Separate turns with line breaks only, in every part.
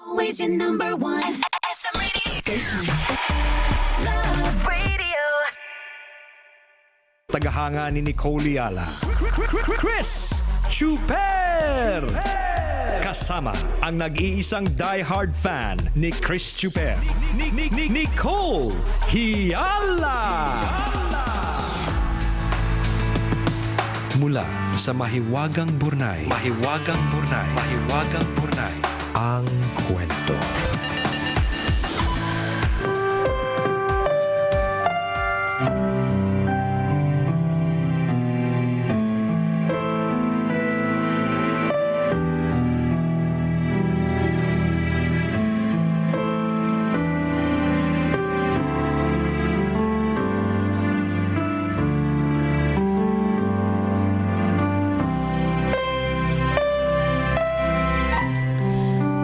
Always your number one. SM Radio Station. Love Radio.
Tagahanga ni Nicole Yala, Chris Chuper. Kasama ang nag-iisang die-hard fan ni Chris Chuper, Nicole Hiala. Mula sa Mahiwagang Burnay, ang kwento.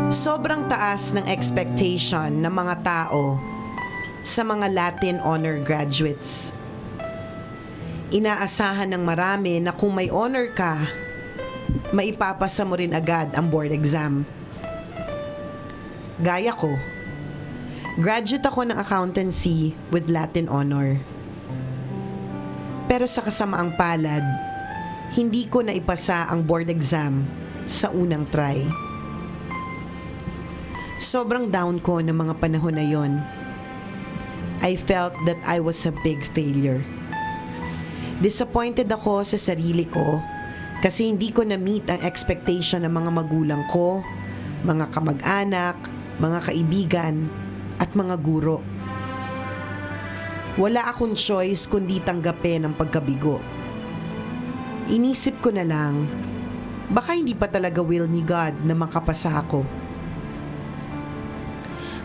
Sobrang taas ng expectation ng mga tao sa mga Latin honor graduates. Inaasahan ng marami na kung may honor ka, maipapasa mo rin agad ang board exam. Gaya ko, graduate ako ng accountancy with Latin honor. Pero sa kasamaang palad, hindi ko naipasa ang board exam sa unang try. Sobrang down ko ng mga panahon na yon. I felt that I was a big failure. Disappointed ako sa sarili ko kasi hindi ko na-meet ang expectation ng mga magulang ko, mga kamag-anak, mga kaibigan, at mga guro. Wala akong choice kundi tanggapin ang pagkabigo. Inisip ko na lang, baka hindi pa talaga will ni God na makapasa ako.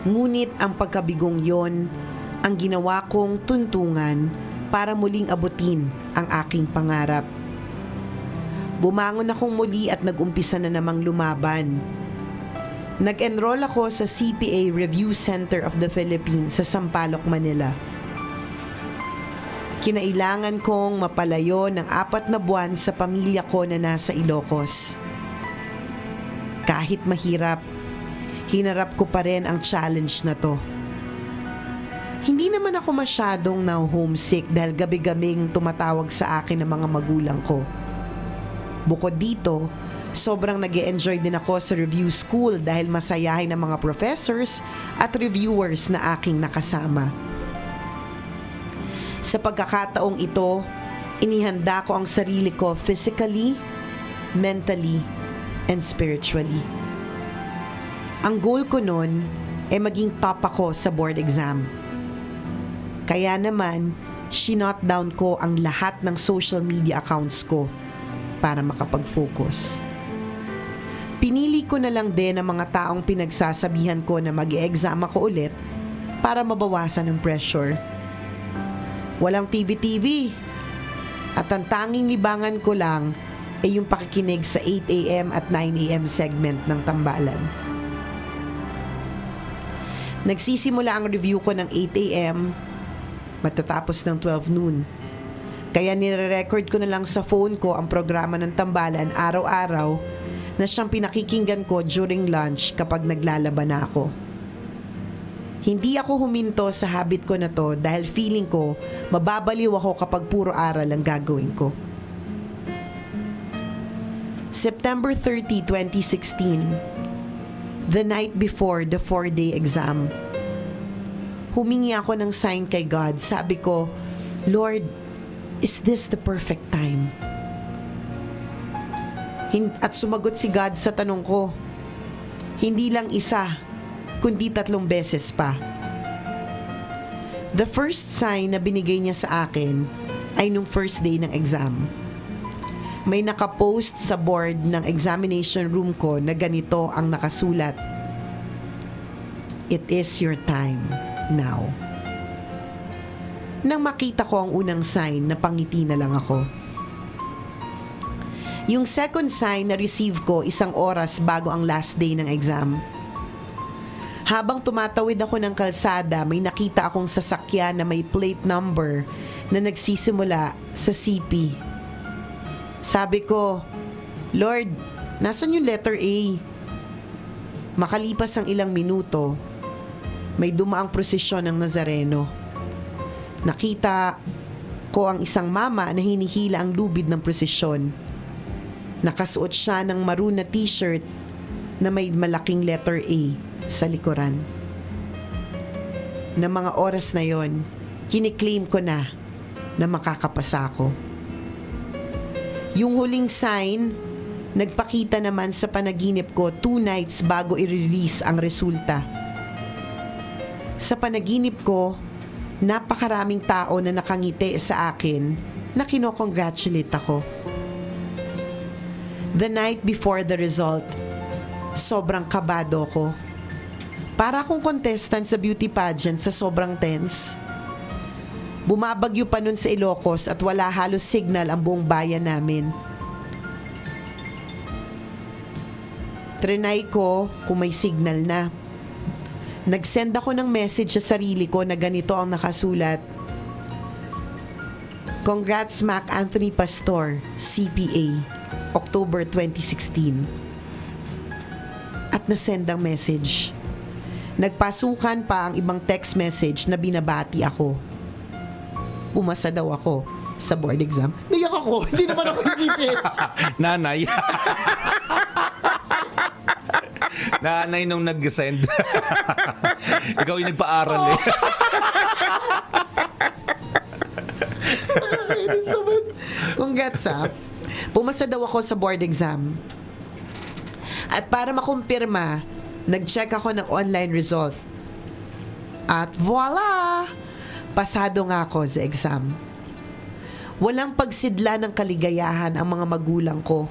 Ngunit ang pagkabigong yon ang ginawa kong tuntungan para muling abutin ang aking pangarap. Bumangon akong muli at nag-umpisa na namang lumaban. Nag-enroll ako sa CPA Review Center of the Philippines sa Sampaloc, Manila. Kinailangan kong mapalayo ng 4 na buwan sa pamilya ko na nasa Ilocos. Kahit mahirap, hinarap ko pa rin ang challenge na to. Hindi naman ako masyadong na-homesick dahil gabi-gaming tumatawag sa akin ng mga magulang ko. Bukod dito, sobrang nag-e-enjoy din ako sa review school dahil masayahin ang mga professors at reviewers na aking nakasama. Sa pagkakataong ito, inihanda ko ang sarili ko physically, mentally, and spiritually. Ang goal ko noon ay maging top ako sa board exam. Kaya naman, sinot down ko ang lahat ng social media accounts ko para makapag-focus. Pinili ko na lang din ang mga taong pinagsasabihan ko na mag-e-exam ako ulit para mabawasan ang pressure. Walang TV-TV. At ang tanging libangan ko lang ay yung pakikinig sa 8 a.m. at 9 a.m. segment ng Tambalan. Nagsisimula ang review ko ng 8 a.m. matatapos ng 12 noon. Kaya nire-record ko na lang sa phone ko ang programa ng Tambalan araw-araw na siyang pinakikinggan ko during lunch kapag naglalaba na ako. Hindi ako huminto sa habit ko na to dahil feeling ko mababaliw ako kapag puro aral ang gagawin ko. September 30, 2016, the night before the 4-day exam, humingi ako ng sign kay God. Sabi ko, Lord, is this the perfect time? At sumagot si God sa tanong ko, hindi lang isa, kundi 3 beses pa. The first sign na binigay niya sa akin ay nung first day ng exam. May nakapost sa board ng examination room ko na ganito ang nakasulat, "It is your time now." Nang makita ko ang unang sign, napangiti na lang ako. Yung second sign na receive ko 1 oras bago ang last day ng exam. Habang tumatawid ako ng kalsada, may nakita akong sasakyan na may plate number na nagsisimula sa CP. Sabi ko, Lord, nasan yung letter A? Makalipas ang ilang minuto, may dumaang prosesyon ng Nazareno. Nakita ko ang isang mama na hinihila ang lubid ng prosesyon. Nakasuot siya ng maroon na t-shirt na may malaking letter A sa likuran. Na mga oras na yon, kiniklaim ko na makakapasa ako. Yung huling sign, nagpakita naman sa panaginip ko 2 nights bago i-release ang resulta. Sa panaginip ko, napakaraming tao na nakangiti sa akin na kinokongratulate ako. The night before the result, sobrang kabado ko. Para akong contestant sa beauty pageant sa sobrang tense. Bumabagyo pa nun sa Ilocos at wala halos signal ang buong bayan namin. Trinay ko kung may signal na. Nag-send ako ng message sa sarili ko na ganito ang nakasulat. Congrats Mac Anthony Pastor, CPA, October 2016. At nasend ang message. Nagpasukan pa ang ibang text message na binabati ako. Umasa daw ako sa board exam. Naiyak ako, hindi naman ako isipin.
Nanay. Nanay nung nag-send. Ikaw yung nagpa-aral eh.
Kainis naman. Congrats ha. Pumasa daw ako sa board exam. At para makumpirma, nag-check ako ng online result. At voila! Pasado nga ako sa exam. Walang pagsidla ng kaligayahan ang mga magulang ko.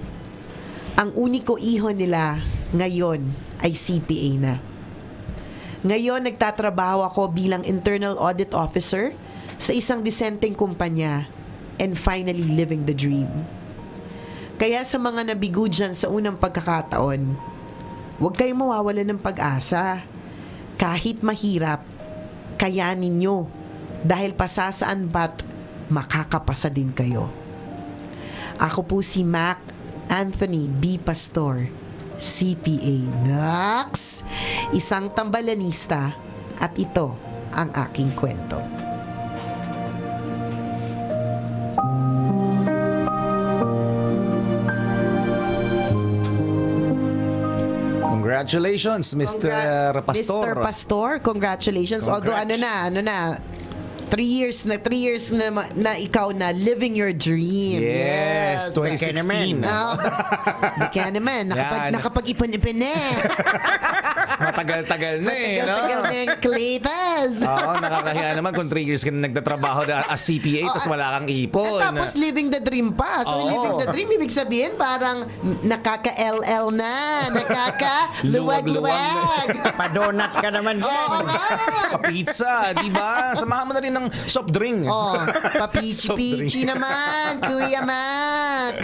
Ang uniko iho nila ngayon ay CPA na. Ngayon nagtatrabaho ako bilang internal audit officer sa isang disenteng kumpanya and finally living the dream. Kaya sa mga nabigo dyan sa unang pagkakataon, huwag kayong mawawalan ng pag-asa. Kahit mahirap, kayanin nyo dahil pasasaan ba't makakapasa din kayo. Ako po si Mac Anthony B. Pastor, CPA. Naks! Isang tambalanista at ito ang aking kwento.
Congratulations, Mr. Pastor.
Mr. Pastor, congratulations. Although ano na, 3 years na ikaw na living your dream.
Yes, 2016.
Baka naman.
Yan.
Nakapag-ipon-ipon na.
Matagal-tagal na eh.
Matagal na yung Cleves.
Oo, nakakahiya naman kung 3 years ka na nagtatrabaho as CPA tapos wala kang ipon.
Tapos living the dream pa. So
Oo.
living the dream, ibig sabihin parang nakaka-LL na. Nakaka-luwag-luwag.
Padonat ka naman dyan.
Oo nga.
Pizza, di ba? Samahan mo na rin ng soft drink.
Oh, papichi-pichi naman, Kuya Mac.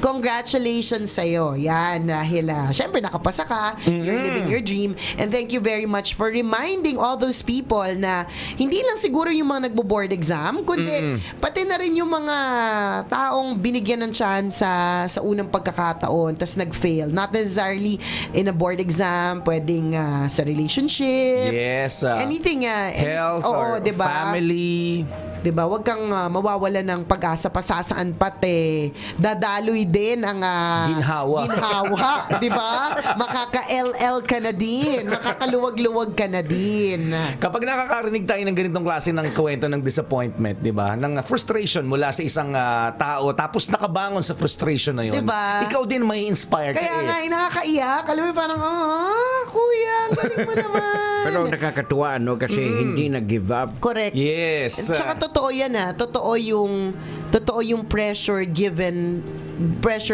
Congratulations sa'yo. Yan, dahil syempre nakapasa ka. You're living your dream. And thank you very much for reminding all those people na hindi lang siguro yung mga nagbo-board exam, kundi pati na rin yung mga taong binigyan ng chance sa unang pagkakataon tas nag-fail. Not necessarily in a board exam, pwedeng sa relationship.
Yes.
Anything,
Health
oo,
or
diba?
family.
'Di ba? Huwag kang mawawala ng pag-asa pa saan pati. Dadaloy din ang
Ginhawa.
'di ba? Makaka-LL ka na din, makakaluwag-luwag ka na din.
Kapag nakakarinig tayo ng ganitong klase ng kwento ng disappointment, di ba? Ng frustration mula sa isang tao, tapos nakabangon sa frustration na yun.
Diba?
Ikaw din may inspire ka
Kaya
eh.
nga, nakakaiyak. Alam mo, parang, kuya, ang galing mo naman.
Pero nakakatuwa, no? Kasi hindi nag-give up.
Correct.
Yes.
At saka totoo yan totoo yung pressure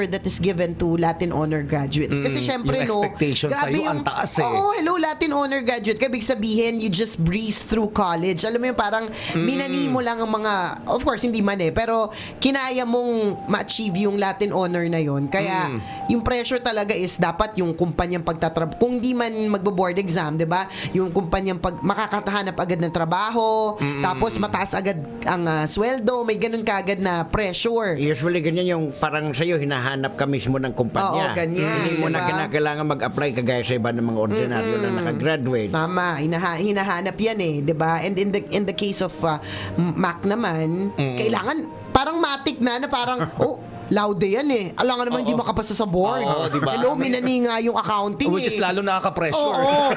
that is given to Latin honor graduates. Kasi syempre
yung expectation
grabe
sa'yo ang taas eh.
Oo, hello Latin honor graduate. Ibig sabihin, you just breeze through college. Alam mo yung parang minani mo lang ang mga, of course hindi man pero kinaya mong ma-achieve yung Latin honor na yon. Kaya yung pressure talaga is dapat yung kumpanyang pagtatrabaho. Kung di man magbo-board exam, 'di ba? Yung kumpanyang makakatahanap agad ng trabaho, tapos mataas agad ang sweldo, may ganun kaagad na pressure.
Usually ganyan yung parang sa'yo, hinahanap ka mismo ng kumpanya.
Oo, ganyan,
Hindi mo na
diba?
kailangan mag-apply kagaya sa iba ng mga ordinaryo na nakagraduate.
Tama, hinahanap yan eh, 'di ba? And in the case of Mac naman, kailangan parang matik na parang laude yan eh. Alam nga naman hindi makapasa sa board.
Oo, diba?
Hello, minani nga yung accounting
Which is lalo nakaka-pressure.
Oo.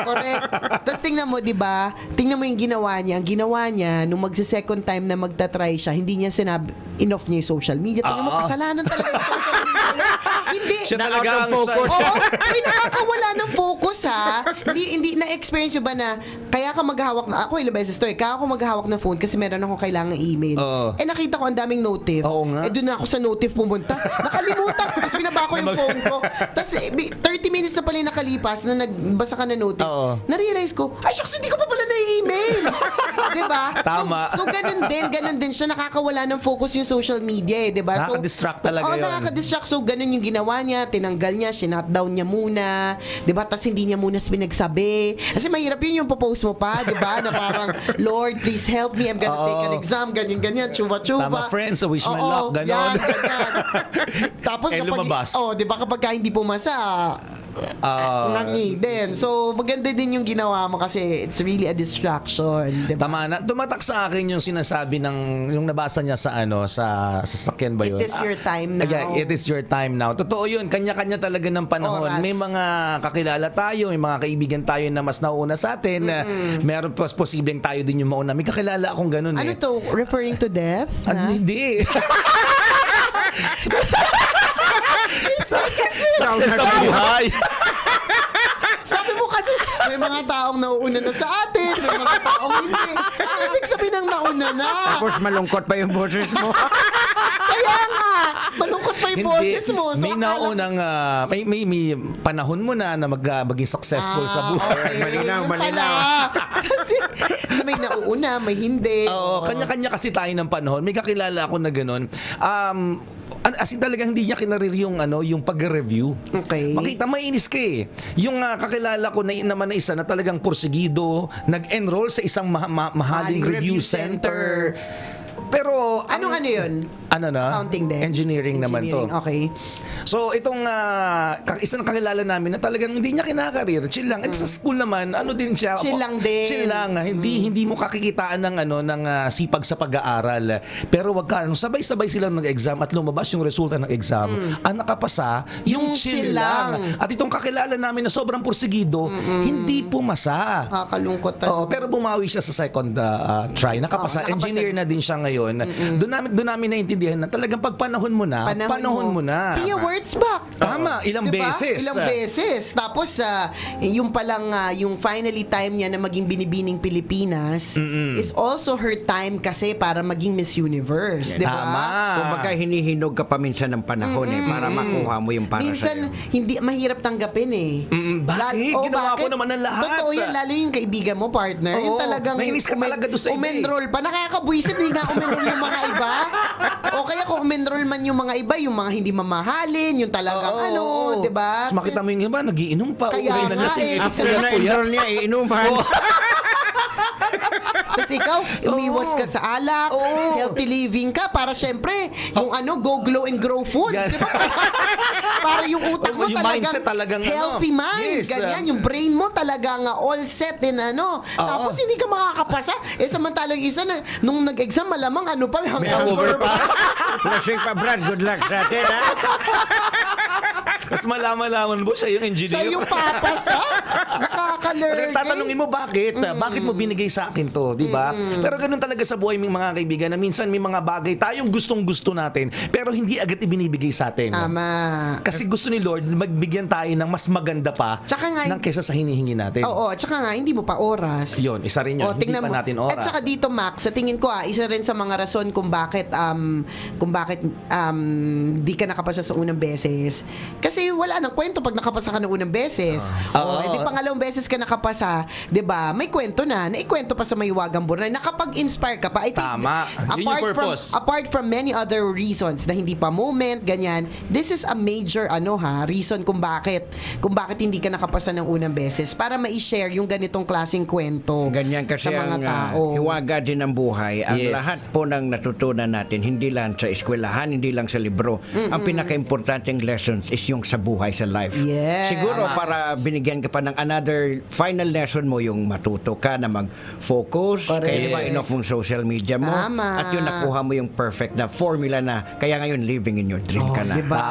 Correct. Tapos tingnan mo, 'di ba? Tingnan mo yung ginawa niya. Ang ginawa niya nung magse-second time na magta-try siya, hindi niya sinabi enough niya yung social media. Tingnan mo, kasalanan talaga yung social media. Hindi.
Siya talaga ang
focus.
Oo, may nakakawala ng focus ha. Hindi na-experience nyo ba na kaya ka maghahawak na, ako ilang beses to kaya ako maghahawak ng phone kasi meron akong kailangang email.
Oo.
Nakita ko ang daming notif.
Oo nga.
Doon na ako sa notif pumunta. Nakalimutan ko. Tapos binaba ko yung phone ko. Tapos 30 minutes na pala yung nakalipas na nagbasa ka ng notif.
Oo.
Na-realize ko, ay shucks, hindi ko pa pala na-email. Diba?
Tama.
So ganun din siya. Nakakawala ng focus yung social media diba?
Nakaka-distract talaga yun.
Nakaka-distract. So ganun yung ginawa niya. Tinanggal niya, sinutdown niya muna. Diba? Tapos hindi niya muna pinagsabi. Kasi mahirap yun yung popost mo pa. Diba? Na parang, Lord, please help me. I'm gonna take an exam. Ganyan. Chuba-chuba.
Tama, friends. I wish me
Oo,
luck. Ganon.
Yan. Tapos
Lumabas.
diba kapag hindi pumasa, nangi din. So, maganda din yung ginawa mo kasi it's really a distraction. Diba?
Tama na. Tumatak sa akin yung sinasabi yung nabasa niya sa sa sasakyan ba yun?
It is your time now.
Yeah, it is your time now. Totoo yun. Kanya-kanya talaga ng panahon.
Oras.
May mga kakilala tayo, may mga kaibigan tayo na mas nauna sa atin. Meron pas posibleng tayo din yung mauna. May kakilala akong ganun
Ano
eh.
to? Referring to death?
Hindi. Success sa buhay.
Sabi mo kasi, may mga taong nauuna na sa atin, may mga taong hindi. Ano ibig sabihin ng nauna na?
Tapos malungkot pa yung boses mo.
Kaya nga, malungkot pa yung boses mo. So,
may naunang may panahon mo na maging successful sa buhay.
Malinaw,
yun
malinaw.
pala. Kasi may nauuna, may hindi.
Oo, kanya-kanya kasi tayo ng panahon. May kakilala ako na gano'n. As in talagang hindi niya kinarir yung pag-review.
Okay.
Makita, mainis ka eh. Yung kakilala ko naman na isa na talagang porsigido, nag-enroll sa isang mahaling review center. Pero
Anong ano yun?
Ano na?
Accounting din.
Engineering naman to.
Okay.
So itong isang kakilala namin na talagang hindi niya kinakarir, chill lang. At sa school naman, ano din siya?
Chill lang din.
Chill lang. Hindi mo kakikitaan ng sipag sa pag-aaral. Pero wag ka, sabay-sabay silang nag-exam at lumabas yung resulta ng exam. Ang nakapasa, yung chill lang. At itong kakilala namin na sobrang porsigido, hindi pumasa.
Nakakalungkot.
Oo, pero bumawi siya sa second try. Nakapasa.
Nakapasa.
Engineer na din siya ngayon. Doon namin naintindihan na talagang pag panahon mo na, panahon mo na.
Kaya words back.
Tama, ilang
Diba?
beses.
Ilang beses. Tapos, yung palang, yung finally time niya na maging binibining Pilipinas is also her time kasi para maging Miss Universe. Di ba?
Tama.
Kumbaga hinihinog ka pa minsan ng panahon para makuha mo yung para
Minsan,
sa'yo.
hindi, mahirap tanggapin eh.
Bakit? Ginawa ko naman ang lahat.
Totoo yan, lalo yung kaibigan mo, partner.
Oo,
Yung talagang
nainis ka talaga doon sa iba eh.
umenroll pa. Nakakabwisit, hindi nga umenroll yung mga iba. O kaya kung umenroll man yung mga iba, yung mga hindi mamahalin, yung talagang
Oo.
di ba?
Mas makita mo yung iba, nagiinom pa.
Kaya
Uuwi na
nga
lasing.
eh.
Ito
After
puyat,
na
puyat.
enroll niya, iinuman.
Tapos ikaw, umiwas ka sa alak, healthy living ka, para syempre, yung go glow and grow food.
Yan.
Di ba? Para yung utak mo
Yung mindset talagang
healthy mind.
Yes.
Ganyan, yung brain mo talagang all set in Tapos hindi ka makakapasa. Samantalang isa na, nung nag-exam, malamang pa,
Hangover pa.
Lasing pa, Brad. Good luck sa atin, ha?
Mas malaman mo siya yung engineer.
Siya yung papasa. Nakaka-learn.
Tatanungin mo bakit? Bakit mo binigay sa akin to, di ba? Pero ganun talaga sa buhay ng mga kaibigan na minsan may mga bagay tayong gustong-gusto natin pero hindi agad ibinibigay sa atin.
Tama.
Kasi gusto ni Lord magbigyan tayo ng mas maganda pa
Tsaka nga,
ng kaysa sa hinihingi natin.
Oo, tsaka nga, hindi mo pa oras.
Yun, isa rin yun. Hindi pa natin oras.
At saka dito, Max, sa tingin ko, isa rin sa mga rason kung bakit di ka nakapasa sa unang beses. Kasi Kasi wala nang kwento pag nakapasa ka ng unang beses. Hindi pangalawang beses ka nakapasa, 'di ba? May kwento na, naikwento pa sa Mahiwagang Burnay. Nakapag-inspire ka pa. I think
Tama. Yun yung purpose.
Apart from many other reasons na hindi pa moment, ganyan, this is a major reason kung bakit hindi ka nakapasa ng unang beses para ma-share yung ganitong klaseng kwento
Ganyan kasi
sa mga
ang
tao.
hiwaga din ng buhay. Ang
Yes.
lahat po ng natutunan natin, hindi lang sa eskwelahan, hindi lang sa libro. Ang pinaka-importanting lessons is yung sa buhay, sa life.
Yes.
Siguro para binigyan ka pa ng another final lesson mo, yung matuto ka na mag-focus,
Correct.
kaya di ba enough yung social media mo,
Tama.
at yung nakuha mo yung perfect na formula na, kaya ngayon living in your dream ka na.
Diba?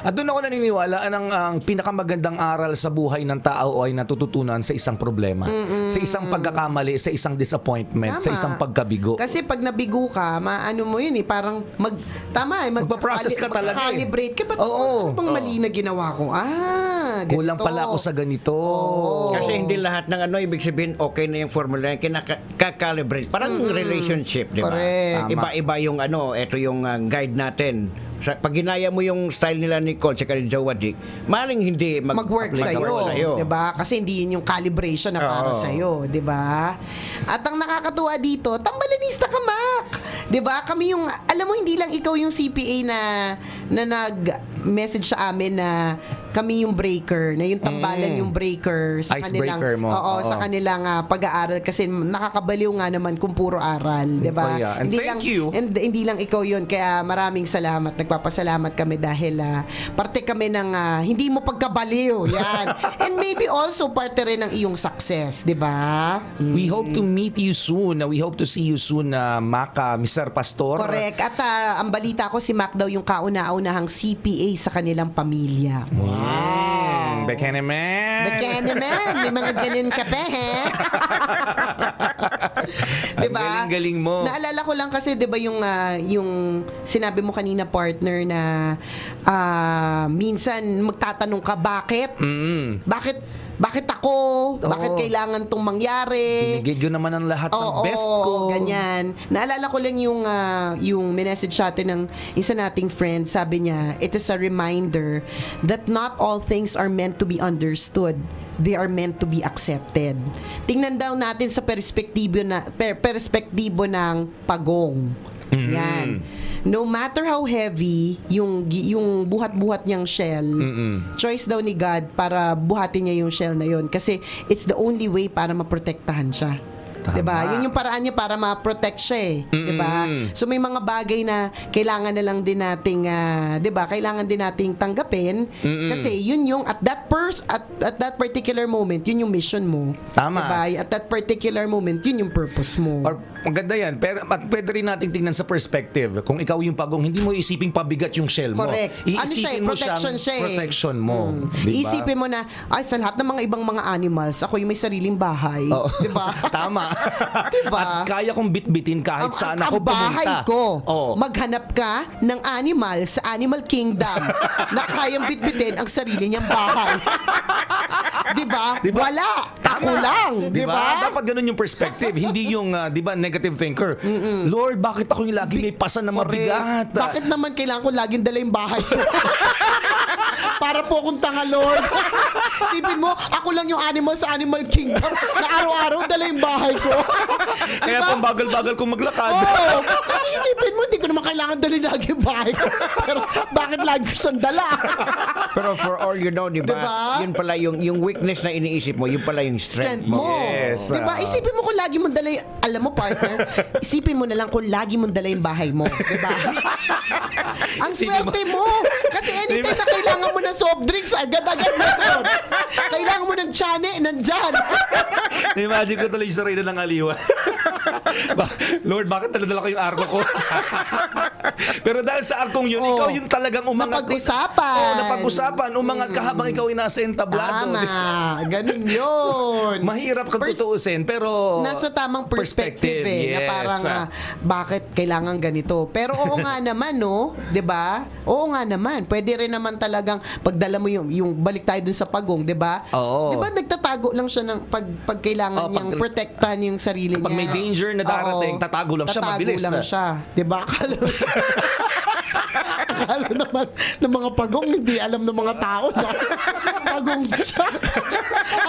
At doon ako naniniwala ang pinakamagandang aral sa buhay ng tao ay natututunan sa isang problema, sa isang pagkakamali, sa isang disappointment, sa
Tama.
isang pagkabigo.
Kasi pag nabigo ka, maano mo yun parang
Magpa-process ka talaga eh.
Calibrate ka. Ba't
Oo.
ano bang mali na ginawa ko? Ganito.
Kulang pala ako sa ganito.
Kasi hindi lahat ng ibig sabihin okay na yung formula yung kinaka-calibrate. Parang relationship, di ba?
Correct.
Tama.
Iba-iba yung ito yung guide natin. Pag ginaya mo yung style nila ni Nicole tsaka ni Jowa Dick, maling hindi
mag-work sa'yo. Diba? Kasi hindi yun yung calibration na para
Oo.
sa'yo. Diba? At ang nakakatuwa dito, tambalanista ka, Mac. Diba? Kami yung, alam mo, hindi lang ikaw yung CPA na nag-message sa amin na kami yung breaker, na yung tambalan yung breaker sa kanilang
Icebreaker mo. Oo.
sa kanilang pag-aaral kasi nakakabaliw nga naman kung puro aral, 'di ba?
Oh, yeah. And thank you.
Hindi lang ikaw 'yun, kaya maraming salamat. Nagpapasalamat kami dahil parte kami ng hindi mo pagkabaliw. Yan. And maybe also parte rin ng iyong success, 'di ba?
We hope to meet you soon. We hope to see you soon, Maka, Mr. Pastor.
Correct. At ang balita ko si Mac daw yung kauna-unahang CPA sa kanilang pamilya.
Beke naman.
Baka naman, may mga ganun ka pa, he? Diba?
Ang galing-galing mo.
Naalala ko lang kasi, 'di ba, yung sinabi mo kanina, partner, na minsan magtatanong ka, bakit? Bakit ako? Bakit kailangan tong mangyari?
Binigay yun naman ang lahat ng best ko.
Ganyan. Naalala ko lang yung message sa atin ng isa nating friend. Sabi niya, it is a reminder that not all things are meant to be understood. They are meant to be accepted. Tingnan daw natin sa perspektibo ng pagong. Yan. No matter how heavy yung buhat-buhat niyang shell, choice daw ni God para buhatin niya yung shell na yun kasi it's the only way para maprotektahan siya.
Tama.
'Di ba? Yun yung paraan niya para ma-protect siya eh, 'di ba? So may mga bagay na kailangan na lang din nating 'di ba? Kailangan din nating tanggapin kasi yun yung at that particular moment, yun yung mission mo.
Tama.
'Di ba? At that particular moment, yun yung purpose mo.
Or, maganda yan. Pero pwede rin natin tingnan sa perspective. Kung ikaw yung pagong, hindi mo isiping pabigat yung shell mo.
Correct. Ano siya eh,
Iisipin mo
protection
siyang
siya eh.
protection mo. Diba?
Iisipin mo na, ay, sa lahat ng mga ibang mga animals, ako yung may sariling bahay.
Oo.
Di ba?
Tama.
Diba?
At kaya kong bitbitin kahit saan ako
ang bahay
pumunta.
ko,
Oo.
maghanap ka ng animal sa Animal Kingdom na kayang bitbitin ang sarili niyang bahay. Diba? Wala. Ako lang. Diba?
Dapat ganun yung perspective. Hindi yung, di ba, negative thinker. Lord, bakit ako yung lagi may pasa na mabigat?
Bakit naman kailangan ko laging dala yung bahay ko? Para po akong tanga, Lord. Sipin mo, ako lang yung animal sa Animal Kingdom na araw-araw dala yung bahay ko.
Kaya pang bagal-bagal kong maglakad.
Oo. Kasi isipin mo, hindi ko naman kailangan dali lagi yung bahay ko. Pero bakit lagi ko siyang dala?
Pero for all you know, di ba?
Diba?
Yun pala yung weakness na iniisip mo, yun pala yung strength mo.
Yes.
Diba? Isipin mo kung lagi mong dala yung, alam mo, partner, isipin mo na lang kung lagi mong dala yung bahay mo. Diba? Ang swerte mo. Kasi anytime na kailangan mo ng soft drinks, agad-agad meron. Kailangan mo ng tiyane, nandyan.
Imagine ko tuloy sa reyna ng aliwan. Lord, bakit naladala ko yung arko ko? Pero dahil sa arkong yun, ikaw yung talagang umangat.
Napag-usapan.
Oo, napag-usapan. Umangat ka habang ikaw ay nasa entablado.
Tama. Ganun yun.
Mahirap kang tutuusin, pero
nasa tamang perspective eh, na
yes.
parang bakit kailangan ganito. Pero oo nga naman, no? 'Di ba? Oo nga naman. Pwede rin naman talagang pagdala mo yung balik tayo dun sa pagong, 'di ba?
Oo.
'Di ba nagtatago lang siya ng pag kailangan
Oo,
niyang protektahan yung sarili niya.
Pag may danger na darating,
Oo.
tatago lang siya, mabilis.
Tatago lang siya. 'Di ba?
Akala naman ng mga pagong hindi alam ng mga tao na pagong siya.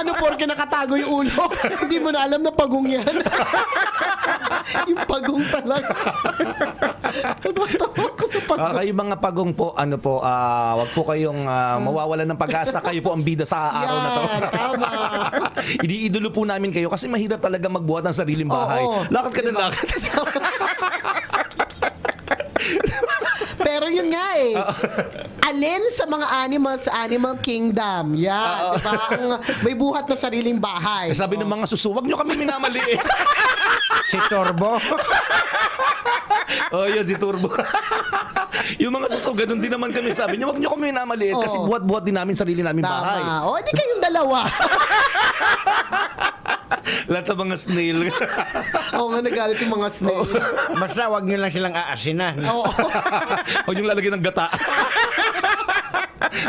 Ano porke nakatago yung ulo? Hindi mo na alam na pagong yan. Yung pagong talaga. Tatawa ko sa pagong.
Kayo mga pagong po, wag po kayong mawawalan ng pag-asa. Kayo po ang bida sa araw na to.
Yan, tama.
Iniidolo po namin kayo kasi mahirap talaga magbuhat ng sariling bahay.
Oo.
Lakad ka na lakad.
Pero yun nga eh. Alin sa mga animals sa Animal Kingdom? Yan, di ba? Ang may buhat na sariling bahay.
Sabi ng mga suso, wag nyo kami minamaliit.
Si Torbo.
Oh, yun si Turbo. Yung mga suso, ganun din naman kami. Sabi niya, wag nyo kami minamaliit kasi
Oo.
buhat-buhat din namin sarili namin bahay.
Tama. O, di kayong dalawa.
Lahat ng mga snail.
Oo nga, nagalit yung mga snake.
Basta wag nyo lang silang aasinan.
Oo.
Huwag yung lalagyan ng gata.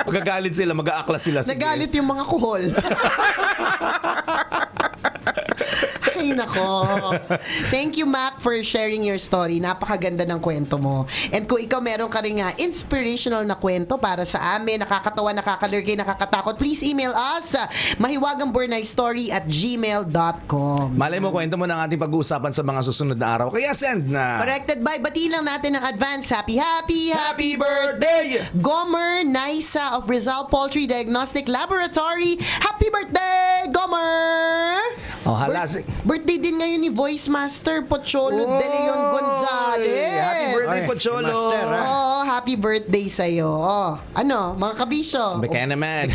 Magagalit sila, mag-aaklas sila. Sige.
Nagalit yung mga kuhol. Ay, nako. Thank you, Mac, for sharing your story. Napakaganda ng kwento mo. And kung ikaw meron ka rin inspirational na kwento para sa amin, nakakatawa, nakakalurkay, nakakatakot, please email us mahiwagangburnaystory@gmail.com.
Malay mo, kwento mo ng ating pag-uusapan sa mga susunod na araw. Kaya send na.
Corrected by, batiin lang natin ng advance. Happy birthday! Gomer Naisa of Rizal Poultry Diagnostic Laboratory. Happy birthday, Gomer!
Oh, hala.
Birthday din ngayon ni Voice Master Pocholo De Leon Gonzalez.
Happy birthday,
Ay,
Pocholo.
si Master, ha?
Oh, happy birthday sa'yo. Oh, ano, mga kabisyo.
Bekanaman.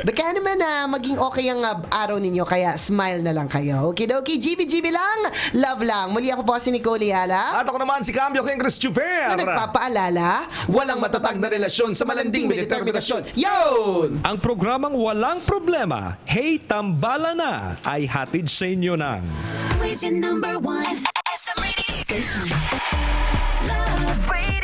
Bekanaman na maging okay ang araw ninyo, kaya smile na lang kayo. Okay, GB lang, love lang. Muli ako po si Nicole Yala.
At ako naman si Cambio King Chris Chuper.
Na nagpapaalala,
Walang matatag na relasyon sa malanding may determinasyon. Yun!
Ang programang Walang Problema, Hey Tambala Na, ay hatid sa inyo ng
Always your number one SM radio station. Love Radio.